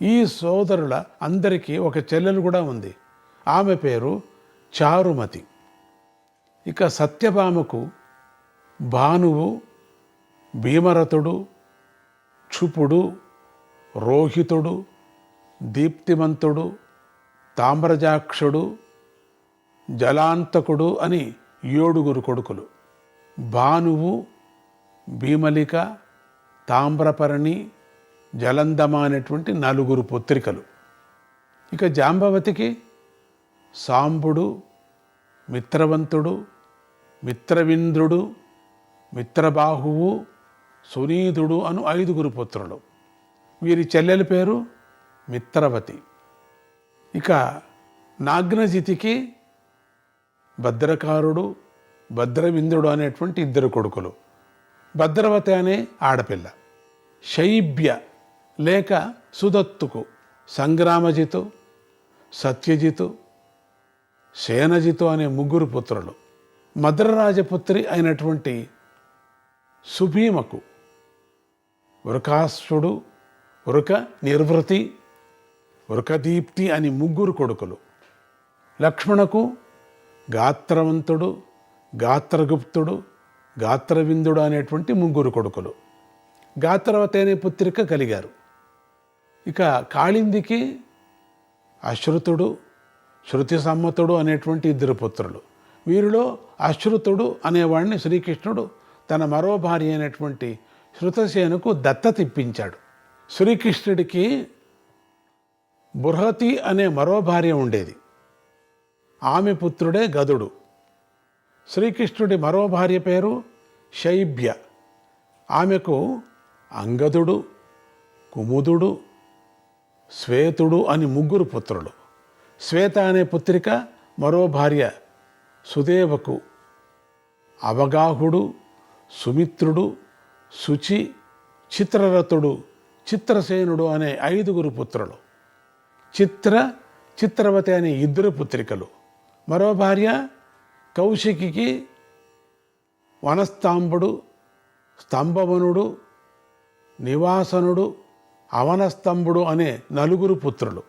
ఈ సోదరుల అందరికీ ఒక చెల్లెలు కూడా ఉంది. ఆమె పేరు చారుమతి. ఇక సత్యభామకు భానువు, భీమరథుడు, క్షుపుడు, రోహితుడు, దీప్తిమంతుడు, తామ్రజాక్షుడు, జలాంతకుడు అని 7 కొడుకులు. భానువు, భీమలిక, తామ్రపర్ణి, జలందమ అనేటువంటి 4 పుత్రికలు. ఇక జాంబవతికి సాంబుడు, మిత్రవంతుడు, మిత్రవింద్రుడు, మిత్రబాహువు, సునీదుడు అను 5 పుత్రులు. వీరి చెల్లెలి పేరు మిత్రవతి. ఇక నాగ్నజితికి భద్రకారుడు, భద్రవిందుడు అనేటువంటి 2 కొడుకులు. భద్రవతి అనే ఆడపిల్ల. శైబ్య లేక సుదత్తుకు సంగ్రామజితు, సత్యజితు, సేనజితు అనే 3 పుత్రులు. మద్రరాజపుత్రి అయినటువంటి సుభీమకు వృకాశ్వుడు, వృక నిర్వృతి, వృకదీప్తి అని 3 కొడుకులు. లక్ష్మణకు గాత్రవంతుడు, గాత్రగుప్తుడు, గాత్రవిందుడు అనేటువంటి 3 కొడుకులు. గాత్రవతి అనే పుత్రిక కలిగారు. ఇక కాళిందికి అశ్రుతుడు, శృతి సమ్మతుడు అనేటువంటి 2 పుత్రులు. వీరిలో అశ్రుతుడు అనేవాడిని శ్రీకృష్ణుడు తన మరో భార్య అయినటువంటి శృతసేనకు దత్తత ఇప్పించాడు. శ్రీకృష్ణుడికి బృహతి అనే మరో భార్య ఉండేది. ఆమె పుత్రుడే గదుడు. శ్రీకృష్ణుడి మరో భార్య పేరు శైబ్య. ఆమెకు అంగదుడు, కుముదుడు, శ్వేతుడు అని 3 పుత్రులు. శ్వేత అనే పుత్రిక మరో భార్య సుదేవకు అవగాహుడు, సుమిత్రుడు, శుచి, చిత్రరథుడు, చిత్రసేనుడు అనే 5 పుత్రులు. చిత్రవతి అనే 2 పుత్రికలు. మరో భార్య కౌశికి వనస్తాంబుడు, స్తంభవనుడు, నివాసనుడు, అవనస్తంభుడు అనే 4 పుత్రులు.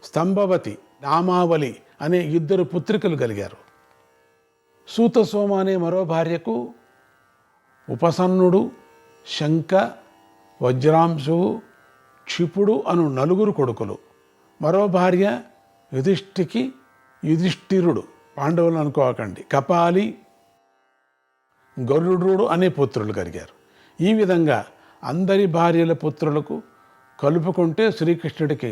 స్తంభవతి, నామావళి అనే 2 పుత్రికలు కలిగారు. సూతసోమ అనే మరో భార్యకు ఉపసన్నుడు, శంఖ, వజ్రాంశువు, క్షిపుడు అను 4 కొడుకులు. మరో భార్య యుధిష్ఠిరుడు, పాండవులు అనుకోకండి, కపాలి, గరుడు అనే పుత్రులు కలిగారు. ఈ విధంగా అందరి భార్యల పుత్రులకు కలుపుకుంటే శ్రీకృష్ణుడికి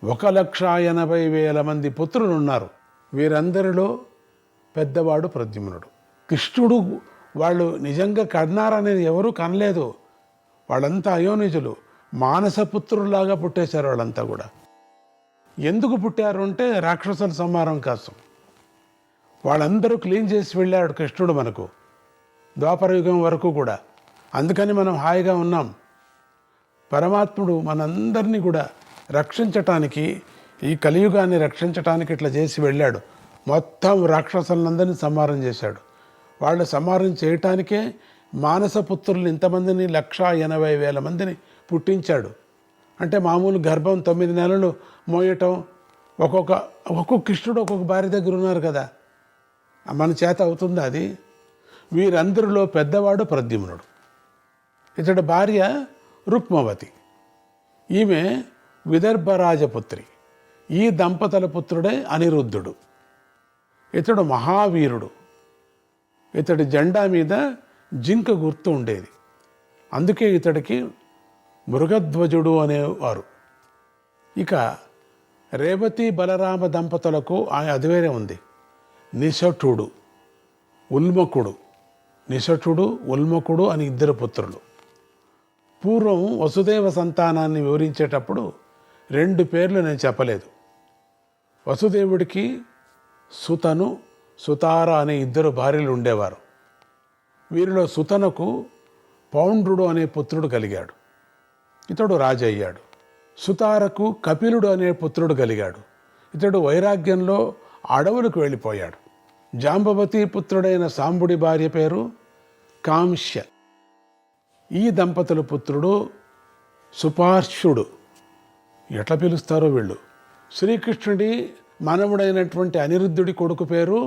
1,80,000 మంది పుత్రులు ఉన్నారు. వీరందరిలో పెద్దవాడు ప్రద్యుమ్నుడు. కృష్ణుడు వాళ్ళు నిజంగా కన్నారనేది ఎవరూ కనలేదు. వాళ్ళంతా అయోనిజులు, మానసపుత్రులాగా పుట్టేశారు. వాళ్ళంతా కూడా ఎందుకు పుట్టారు అంటే రాక్షసుల సంహారం కోసం. వాళ్ళందరూ క్లీన్ చేసి వెళ్ళాడు కృష్ణుడు మనకు ద్వాపరయుగం వరకు కూడా. అందుకని మనం హాయిగా ఉన్నాం. పరమాత్ముడు మనందరినీ కూడా రక్షించటానికి, ఈ కలియుగాన్ని రక్షించటానికి ఇట్లా చేసి వెళ్ళాడు. మొత్తం రాక్షసులందరినీ సంహారం చేశాడు. వాళ్ళు సంహారం చేయటానికే మానసపుత్రులు ఇంతమందిని 1,80,000 మందిని పుట్టించాడు. అంటే మామూలు గర్భం 9 నెలలు మోయటం, ఒక్కొక్క కృష్ణుడు ఒక్కొక్క భార్య దగ్గర ఉన్నారు కదా, మన చేత అవుతుందా అది? వీరందరిలో పెద్దవాడు ప్రద్యుమ్నుడు. ఇతడి భార్య రుక్మవతి. ఈమె విదర్భరాజపుత్రి. ఈ దంపతుల పుత్రుడే అనిరుద్ధుడు. ఇతడు మహావీరుడు. ఇతడి జెండా మీద జింక గుర్తు ఉండేది. అందుకే ఇతడికి మృగధ్వజుడు అనేవారు. ఇక రేవతి బలరామ దంపతులకు అది వేరే ఉంది. నిశఠుడు, ఉల్మకుడు. నిశఠుడు, ఉల్మకుడు అని 2 పుత్రులు. పూర్వం వసుదేవ సంతానాన్ని వివరించేటప్పుడు 2 పేర్లు నేను చెప్పలేదు. వసుదేవుడికి సుతను, సుతార అనే 2 భార్యలు ఉండేవారు. వీరిలో సుతనకు పౌండ్రుడు అనే పుత్రుడు కలిగాడు. ఇతడు రాజు అయ్యాడు. సుతారకు కపిలుడు అనే పుత్రుడు కలిగాడు. ఇతడు వైరాగ్యంలో అడవులకు వెళ్ళిపోయాడు. జాంబవతి పుత్రుడైన సాంబుడి భార్య పేరు కాంస్య. ఈ దంపతుల పుత్రుడు సుపార్శ్వుడు. ఎట్లా పిలుస్తారో వీళ్ళు. శ్రీకృష్ణుడి మనవుడైనటువంటి అనిరుద్ధుడి కొడుకు పేరు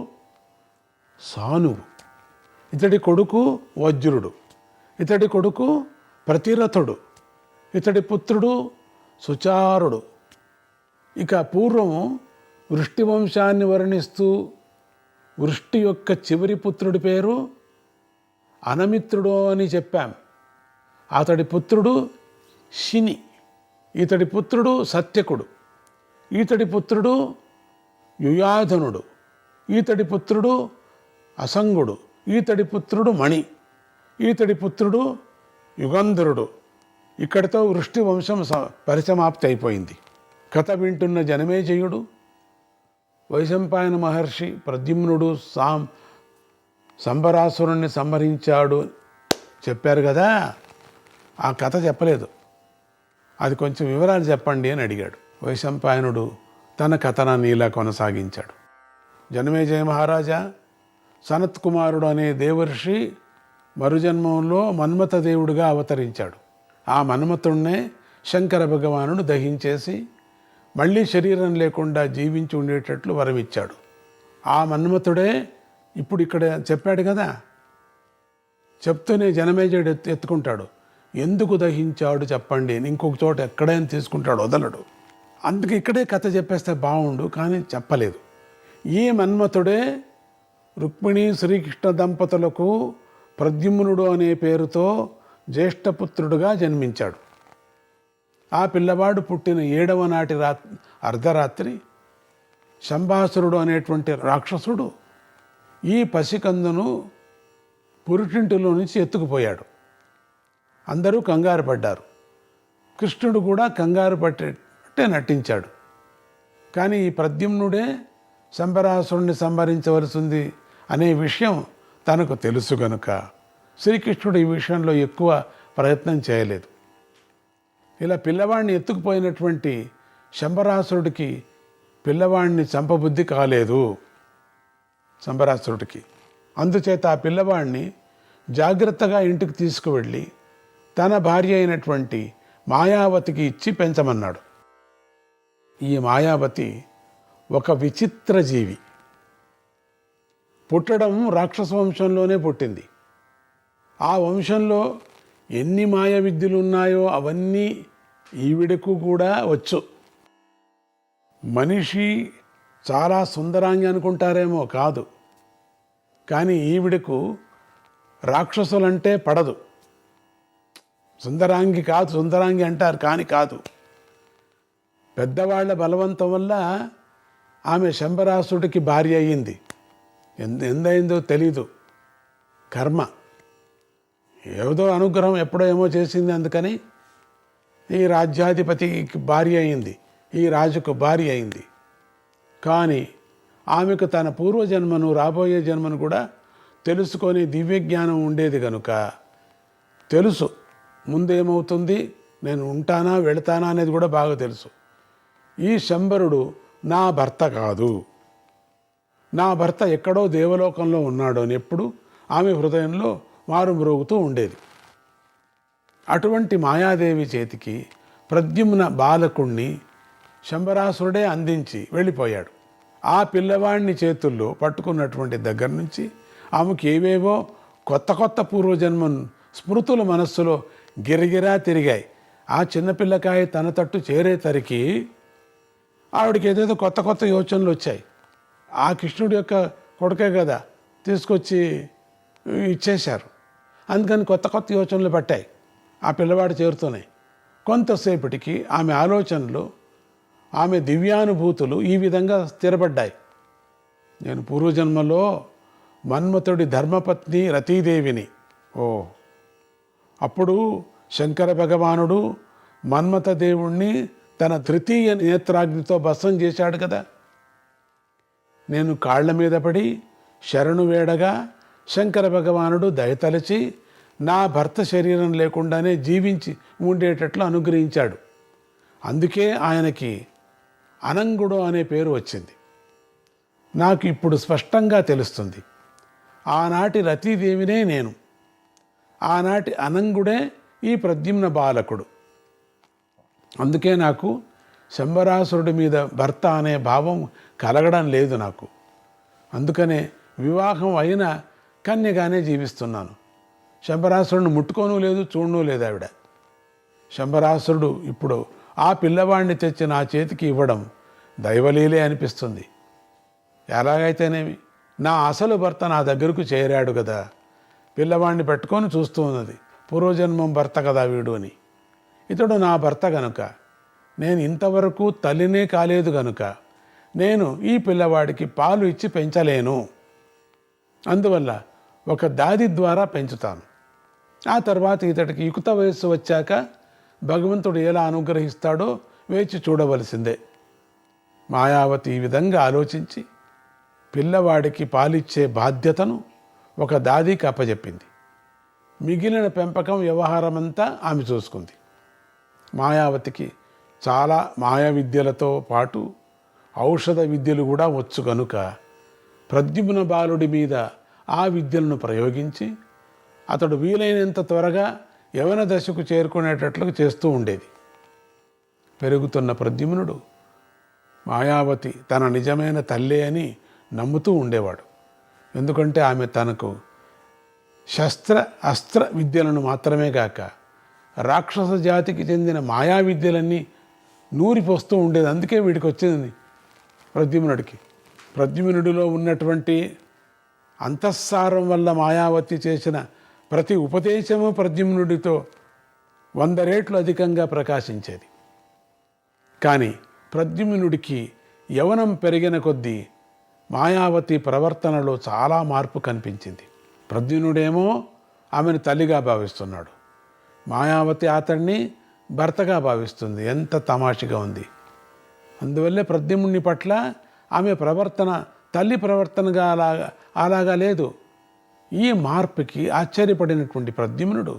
సానువు, ఇతడి కొడుకు వజ్రుడు, ఇతడి కొడుకు ప్రతిరథుడు, ఇతడి పుత్రుడు సుచారుడు. ఇక పూర్వం వృష్టి వంశాన్ని వర్ణిస్తూ వృష్టి యొక్క చివరి పుత్రుడి పేరు అనమిత్రుడు అని చెప్పాం. అతడి పుత్రుడు శిని, ఇతడి పుత్రుడు సత్యకుడు, ఈతడి పుత్రుడు యుయాధనుడు, ఈతడి పుత్రుడు అసంగుడు, ఈతడి పుత్రుడు మణి, ఈతడి పుత్రుడు యుగంధరుడు. ఇక్కడితో వృష్టి వంశం పరిసమాప్తి అయిపోయింది. కథ వింటున్న జనమేజయుడు వైశంపాయన మహర్షి ప్రద్యుమ్నుడు సంబరాసురుణ్ణి సంహరించాడు చెప్పారు కదా, ఆ కథ చెప్పలేదు. అది కొంచెం వివరాలు చెప్పండి అని అడిగాడు. వైశంపాయనుడు తన కథనాన్ని ఇలా కొనసాగించాడు. జనమేజయ మహారాజా, సనత్ కుమారుడు అనే దేవర్షి మరుజన్మంలో మన్మథ దేవుడిగా అవతరించాడు. ఆ మన్మథుణ్ణే శంకర భగవానుడు దహించేసి మళ్ళీ శరీరం లేకుండా జీవించి ఉండేటట్లు వరమిచ్చాడు. ఆ మన్మథుడే ఇప్పుడు ఇక్కడ చెప్పాడు కదా, చెప్తూనే జనమేజయుడు ఎత్తుకుంటాడు. ఎందుకు దహించాడు చెప్పండి అని ఇంకొక చోట ఎక్కడైనా తీసుకుంటాడు, వదలడు. అందుకే ఇక్కడే కథ చెప్పేస్తే బాగుండు, కానీ చెప్పలేదు. ఈ మన్మథుడే రుక్మిణి శ్రీకృష్ణ దంపతులకు ప్రద్యుమ్నుడు అనే పేరుతో జ్యేష్ఠపుత్రుడుగా జన్మించాడు. ఆ పిల్లవాడు పుట్టిన 7వ నాటి అర్ధరాత్రి శంబాసురుడు అనేటువంటి రాక్షసుడు ఈ పసికందును పురిటింటిలో నుంచి ఎత్తుకుపోయాడు. అందరూ కంగారు పడ్డారు. కృష్ణుడు కూడా కంగారు పట్టే నటించాడు. కానీ ఈ ప్రద్యుమ్నుడే శంబరాసురుణ్ణి సంహరించవలసింది అనే విషయం తనకు తెలుసు గనుక శ్రీకృష్ణుడు ఈ విషయంలో ఎక్కువ ప్రయత్నం చేయలేదు. ఇలా పిల్లవాడిని ఎత్తుకుపోయినటువంటి శంబరాసురుడికి పిల్లవాడిని చంపబుద్ధి కాలేదు శంబరాసురుడికి. అందుచేత ఆ పిల్లవాడిని జాగ్రత్తగా ఇంటికి తీసుకువెళ్ళి తన భార్య అయినటువంటి మాయావతికి ఇచ్చి పెంచమన్నాడు. ఈ మాయావతి ఒక విచిత్ర జీవి. పుట్టడం రాక్షస వంశంలోనే పుట్టింది. ఆ వంశంలో ఎన్ని మాయ విద్యలు ఉన్నాయో అవన్నీ ఈవిడకు కూడా వచ్చు. మనిషి చాలా సుందరాంగి అనుకుంటారేమో, కాదు. కానీ ఈవిడకు రాక్షసులంటే పడదు. సుందరాంగి కాదు, సుందరాంగి అంటారు కానీ కాదు. పెద్దవాళ్ల బలవంతం వల్ల ఆమె శంబరాసుడికి భార్య అయ్యింది. ఎందైందో తెలీదు, కర్మ. ఏదో అనుగ్రహం ఎప్పుడో ఏమో చేసింది, అందుకని ఈ రాజ్యాధిపతికి భార్య అయింది, ఈ రాజుకు భార్య అయింది. కానీ ఆమెకు తన పూర్వజన్మను రాబోయే జన్మను కూడా తెలుసుకొని దివ్యజ్ఞానం ఉండేది కనుక తెలుసు ముందేమవుతుంది, నేను ఉంటానా వెళతానా అనేది కూడా బాగా తెలుసు. ఈ శంబరుడు నా భర్త కాదు, నా భర్త ఎక్కడో దేవలోకంలో ఉన్నాడు అని ఎప్పుడు ఆమె హృదయంలో మారుమ్రోగుతూ ఉండేది. అటువంటి మాయాదేవి చేతికి ప్రద్యుమ్న బాలకుణ్ణి శంబరాసురుడే అందించి వెళ్ళిపోయాడు. ఆ పిల్లవాడిని చేతుల్లో పట్టుకున్నటువంటి దగ్గర నుంచి ఆమెకు ఏవేవో కొత్త కొత్త పూర్వజన్మ స్మృతులు మనస్సులో గిరగిరా తిరిగాయి. ఆ చిన్నపిల్లకాయ తన తట్టు చేరేసరికి ఆవిడకి ఏదేదో కొత్త కొత్త యోచనలు వచ్చాయి. ఆ కృష్ణుడి యొక్క కొడుకే కదా తీసుకొచ్చి ఇచ్చేశారు, అందుకని కొత్త కొత్త యోచనలు పట్టాయి. ఆ పిల్లవాడు చేరుతున్నాయి. కొంతసేపటికి ఆమె ఆలోచనలు, ఆమె దివ్యానుభూతులు ఈ విధంగా స్థిరపడ్డాయి. నేను పూర్వజన్మలో మన్మథుడి ధర్మపత్ని రతీదేవిని. అప్పుడు శంకర భగవానుడు మన్మథ దేవుణ్ణి తన తృతీయ నేత్రాగ్నితో భస్మం చేశాడు కదా. నేను కాళ్ల మీద పడి శరణు వేడగా శంకర భగవానుడు దయతలచి నా భర్త శరీరం లేకుండానే జీవించి ఉండేటట్లు అనుగ్రహించాడు. అందుకే ఆయనకి అనంగుడు అనే పేరు వచ్చింది. నాకు ఇప్పుడు స్పష్టంగా తెలుస్తుంది, ఆనాటి రతీదేవినే నేను, ఆనాటి అనంగుడే ఈ ప్రద్యుమ్న బాలకుడు. అందుకే నాకు శంబరాసురుడి మీద భర్త అనే భావం కలగడం లేదు నాకు. అందుకనే వివాహం అయిన కన్యగానే జీవిస్తున్నాను. శంబరాసురుడిని ముట్టుకోను లేదు, చూడను లేదు ఆవిడ. శంబరాసురుడు ఇప్పుడు ఆ పిల్లవాడిని తెచ్చి నా చేతికి ఇవ్వడం దైవలీలే అనిపిస్తుంది. ఎలాగైతేనేమి నా అసలు భర్త నా దగ్గరకు చేరాడు కదా, పిల్లవాడిని పెట్టుకొని చూస్తూ ఉన్నది. పూర్వజన్మం భర్త కదా వీడు అని. ఇతడు నా భర్త గనుక, నేను ఇంతవరకు తల్లినే కాలేదు గనుక నేను ఈ పిల్లవాడికి పాలు ఇచ్చి పెంచలేను. అందువల్ల ఒక దాది ద్వారా పెంచుతాను. ఆ తర్వాత ఇతడికి యుక్త వయస్సు వచ్చాక భగవంతుడు ఎలా అనుగ్రహిస్తాడో వేచి చూడవలసిందే. మాయావతి ఈ విధంగా ఆలోచించి పిల్లవాడికి పాలిచ్చే బాధ్యతను ఒక దాదికి అప్పచెప్పింది. మిగిలిన పెంపకం వ్యవహారమంతా ఆమె చూసుకుంది. మాయావతికి చాలా మాయా విద్యలతో పాటు ఔషధ విద్యలు కూడా వచ్చు కనుక ప్రద్యుమ్న బాలుడి మీద ఆ విద్యలను ప్రయోగించి అతడు వీలైనంత త్వరగా యవన దశకు చేరుకునేటట్లు చేస్తూ ఉండేది. పెరుగుతున్న ప్రద్యుమ్నుడు మాయావతి తన నిజమైన తల్లే అని నమ్ముతూ ఉండేవాడు. ఎందుకంటే ఆమె తనకు శస్త్ర అస్త్ర విద్యలను మాత్రమే కాక రాక్షస జాతికి చెందిన మాయా విద్యలన్నీ నూరిపోస్తూ ఉండేది. అందుకే వీడికి వచ్చింది ప్రద్యుమ్నుడికి. ప్రద్యుమ్నుడిలో ఉన్నటువంటి అంతఃసారం వల్ల మాయావతి చేసిన ప్రతి ఉపదేశము ప్రద్యుమ్నుడితో 100 రెట్లు అధికంగా ప్రకాశించేది. కానీ ప్రద్యుమ్నుడికి యవనం పెరిగిన కొద్దీ మాయావతి ప్రవర్తనలో చాలా మార్పు కనిపించింది. ప్రద్యుమ్నుడేమో ఆమెను తల్లిగా భావిస్తున్నాడు, మాయావతి అతన్ని భర్తగా భావిస్తుంది. ఎంత తమాషగా ఉంది! అందువల్లే ప్రద్యుమ్నుని పట్ల ఆమె ప్రవర్తన తల్లి ప్రవర్తనగా అలాగా లేదు. ఈ మార్పుకి ఆశ్చర్యపడినటువంటి ప్రద్యుమ్నుడు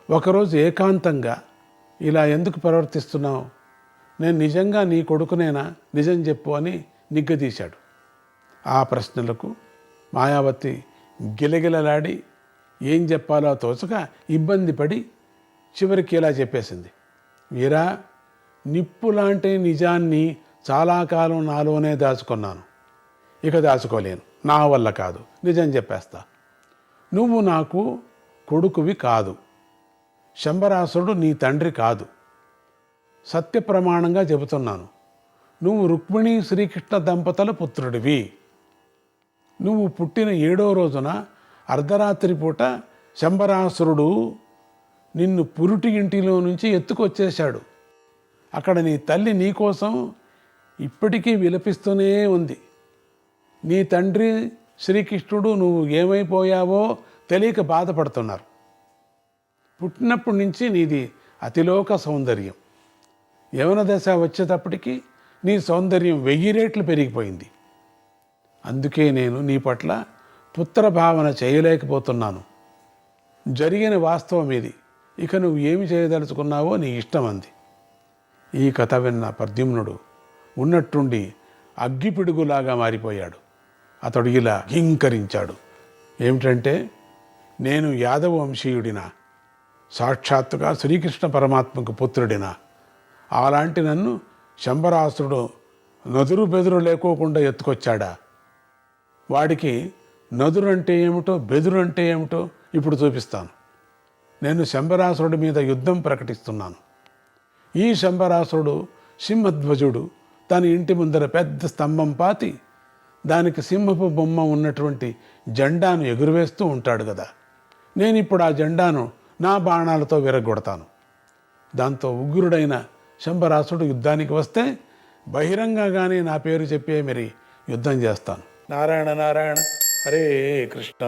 ఒకరోజు ఏకాంతంగా, ఇలా ఎందుకు ప్రవర్తిస్తున్నావు? నేను నిజంగా నీ కొడుకునేనా? నిజం చెప్పు అని నిగ్గదీశాడు. ఆ ప్రశ్నలకు మాయావతి గిలగిలలాడి ఏం చెప్పాలో తోచక ఇబ్బంది పడి చివరికి ఇలా చెప్పేసింది. వీరా, నిప్పు లాంటి నిజాన్ని చాలా కాలం నాలోనే దాచుకున్నాను, ఇక దాచుకోలేను, నా వల్ల కాదు, నిజం చెప్పేస్తా. నువ్వు నాకు కొడుకువి కాదు, శంబరాసురుడు నీ తండ్రి కాదు, సత్య ప్రమాణంగా చెబుతున్నాను. నువ్వు రుక్మిణి శ్రీకృష్ణ దంపతుల పుత్రుడివి. నువ్వు పుట్టిన 7వ రోజున అర్ధరాత్రి పూట శంబరాసురుడు నిన్ను పురుటి ఇంటిలో నుంచి ఎత్తుకొచ్చేశాడు. అక్కడ నీ తల్లి నీకోసం ఇప్పటికీ విలపిస్తూనే ఉంది. నీ తండ్రి శ్రీకృష్ణుడు నువ్వు ఏమైపోయావో తెలియక బాధపడుతున్నారు. పుట్టినప్పటి నుంచి నీది అతిలోక సౌందర్యం. యవన దశ వచ్చేటప్పటికి నీ సౌందర్యం 1000 రెట్లు పెరిగిపోయింది. అందుకే నేను నీ పట్ల పుత్రభావన చేయలేకపోతున్నాను. జరిగిన వాస్తవం ఇది. ఇక నువ్వు ఏమి చేయదలుచుకున్నావో నీ ఇష్టం అంది. ఈ కథ విన్న ప్రద్యుమ్నుడు ఉన్నట్టుండి అగ్గిపిడుగులాగా మారిపోయాడు. అతడు ఇలా హింకరించాడు. ఏమిటంటే, నేను యాదవ వంశీయుడినా? సాక్షాత్తుగా శ్రీకృష్ణ పరమాత్మకు పుత్రుడినా? అలాంటి నన్ను శంబరాసురుడు నదురు బెదురు లేకోకుండా ఎత్తుకొచ్చాడా? వాడికి నదురు అంటే ఏమిటో బెదురు అంటే ఏమిటో ఇప్పుడు చూపిస్తాను. నేను శంబరాసురుడి మీద యుద్ధం ప్రకటిస్తున్నాను. ఈ శంబరాసురుడు సింహధ్వజుడు తన ఇంటి ముందర పెద్ద స్తంభం పాతి దానికి సింహపు బొమ్మ ఉన్నటువంటి జెండాను ఎగురవేస్తూ ఉంటాడు కదా. నేను ఇప్పుడు ఆ జెండాను నా బాణాలతో విరగొడతాను. దాంతో ఉగ్రుడైన శంబరాసుడు యుద్ధానికి వస్తే బహిరంగంగానే నా పేరు చెప్పే మరి యుద్ధం చేస్తాను. నారాయణ నారాయణ, హరే కృష్ణ.